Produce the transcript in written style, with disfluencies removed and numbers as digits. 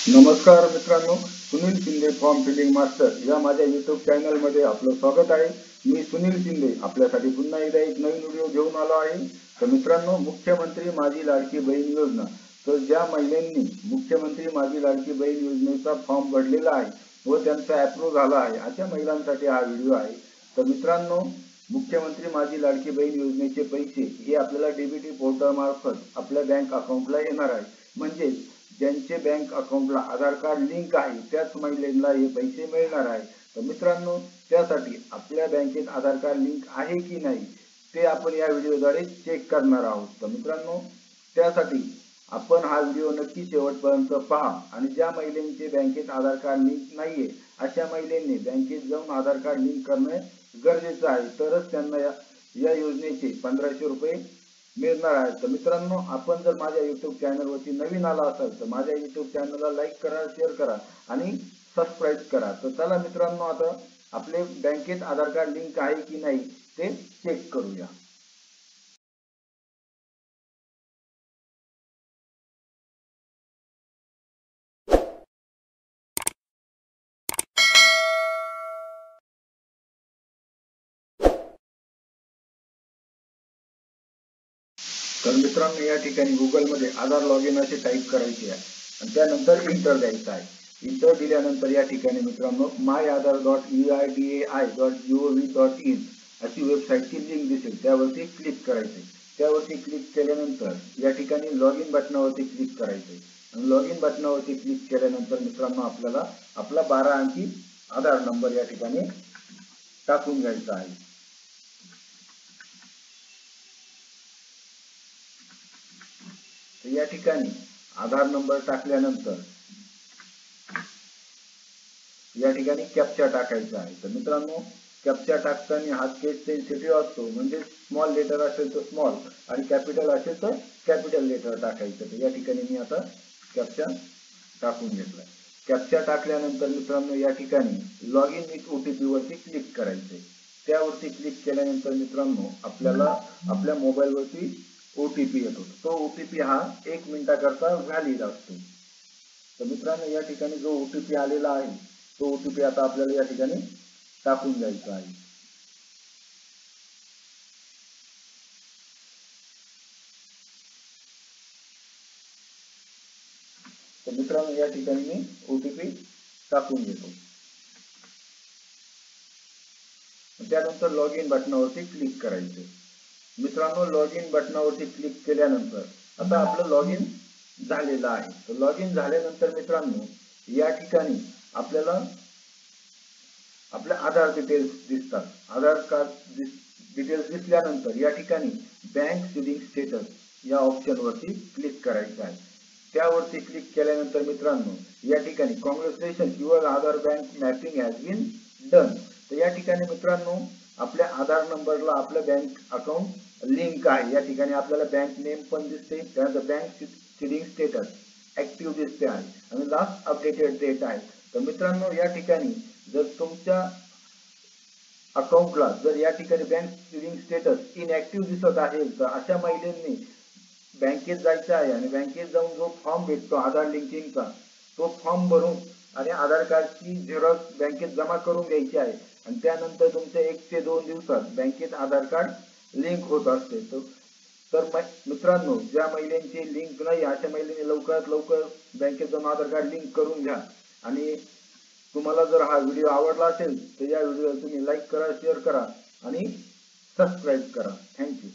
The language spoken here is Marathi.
नमस्कार मित्रांनो, Sunil Shinde form filling master या माझ्या यूट्यूब चॅनलमध्ये आपलं स्वागत आहे। मी सुनील शिंदे आपल्यासाठी पुन्हा एकदा एक नवीन व्हिडिओ घेऊन आलो आहे। तर मित्रांनो, मुख्यमंत्री माझी लाडकी बहीण योजना, तर ज्या महिलांनी मुख्यमंत्री माझी लाडकी बहीण योजनेचा फॉर्म भरलेला आहे व त्यांचा अप्रूव्ह झाला आहे अशा महिलांसाठी हा व्हिडिओ आहे। तर मित्रांनो, मुख्यमंत्री माझी लाडकी बहीण योजनेचे पैसे हे आपल्याला डीबीटी पोर्टल मार्फत आपल्या बँक अकाउंटला येणार आहे। म्हणजे ज्यांचे बँक अकाउंटला आधार कार्ड लिंक आहे त्याच महिलांना हे पैसे मिळणार आहे। तर मित्रांनो, त्यासाठी आपल्या बँकेत आधार कार्ड लिंक आहे की नाही ते आपण या व्हिडिओद्वारे चेक करणार आहोत। तर मित्रांनो, त्यासाठी आपण हा व्हिडिओ नक्की शेवटपर्यंत पहा आणि ज्या महिलांचे बँकेत आधार कार्ड लिंक नाहीये अशा महिलांनी बँकेत जाऊन आधार कार्ड लिंक करणे गरजेचं आहे, तरच त्यांना या योजनेचे 1500 रुपये मिळणार आहे। तर मित्रांनो, आपण जर माझ्या यूट्यूब चॅनलवरती नवीन आला असाल तर माझ्या यूट्यूब चॅनलला लाईक करा, शेअर करा आणि सबस्क्राईब करा। तर चला मित्रांनो, आता आपले बँकेत आधार कार्ड लिंक आहे की नाही ते चेक करूया। तर मित्रांनो, या ठिकाणी गुगलमध्ये आधार लॉग इन असे टाईप करायचे आहे आणि त्यानंतर इंटर द्यायचं आहे। इंटर दिल्यानंतर या ठिकाणी मित्रांनो myAadhar.uidai.gov.in अशी वेबसाईटची लिंक दिसेल, त्यावरती क्लिक करायचे। त्यावरती क्लिक केल्यानंतर या ठिकाणी लॉग इन बटनावरती क्लिक करायचे आणि लॉग इन बटनावरती क्लिक केल्यानंतर मित्रांनो आपल्याला आपला 12 अंकी आधार नंबर या ठिकाणी टाकून घ्यायचा आहे। या ठिकाणी आधार नंबर टाकल्यानंतर या ठिकाणी कॅप्चा टाकायचा आहे। तर मित्रांनो, कॅप्चा टाकताना हा केस सेन्सिटिव्ह असतो, म्हणजे स्मॉल लेटर असेल तर स्मॉल आणि कॅपिटल असेल तर कॅपिटल लेटर टाकायचं। तर या ठिकाणी मी आता कॅप्चा टाकून घेतला। कॅप्चा टाकल्यानंतर मित्रांनो या ठिकाणी लॉग इन विथ ओटीपी वरती क्लिक करायचे। त्यावरती क्लिक केल्यानंतर मित्रांनो आपल्याला आपल्या मोबाईलवरती ओटीपी येतो। तो ओटीपी हा 1 मिनिटाकरता व्हॅलिड असतो। तर मित्रांनो, या ठिकाणी जो ओटीपी आलेला आहे तो ओटीपी आता आपल्याला या ठिकाणी टाकून द्यायचा आहे। तर मित्रांनो, या ठिकाणी मी ओटीपी टाकून घेतो। त्यानंतर लॉग इन बटनावरती क्लिक करायचे। मित्रांनो, लॉग इन बटनावरती क्लिक केल्यानंतर आता आपलं लॉग इन झालेलं आहे। तर लॉग इन झाल्यानंतर मित्रांनो या ठिकाणी आपल्याला आपले आधार डिटेल्स दिसतात। आधार कार्ड डिटेल्स दिसल्यानंतर या ठिकाणी बँक सीडिंग स्टेटस या ऑप्शन वरती क्लिक करायचं आहे। त्यावरती क्लिक केल्यानंतर मित्रांनो या ठिकाणी congratulation your Aadhaar bank mapping has been done. तर या ठिकाणी मित्रांनो आपल्या आधार नंबरला आपलं बँक अकाउंट लिंक आहे। या ठिकाणी आपल्याला बँक नेम पण दिसते, त्यानंतर बँक सीडिंग स्टेटस ऍक्टिव्ह दिसते आहे आणि लास्ट अपडेटेड डेट आहे। तर मित्रांनो, या ठिकाणी जर तुमच्या अकाउंटला जर या ठिकाणी बँक सीडिंग स्टेटस इनऍक्टिव्ह दिसत असेल तर अशा महिलांनी बँकेत जायचं आहे आणि बँकेत जाऊन जो फॉर्म भेटतो आधार लिंकिंगचा तो फॉर्म भरून आणि आधार कार्डची झेरॉक्स बँकेत जमा करून घ्यायची आहे आणि त्यानंतर तुमच्या 1 ते 2 दिवसात बँकेत आधार कार्ड लिंक होत असते। तर मित्रांनो, ज्या महिलांची लिंक नाही अशा महिलांनी लवकरात लवकर बँकेत जाऊन आधार कार्ड लिंक करून घ्या। आणि तुम्हाला जर हा व्हिडिओ आवडला असेल तर या व्हिडिओला तुम्ही लाईक करा, शेअर करा आणि सबस्क्राईब करा। थँक्यू।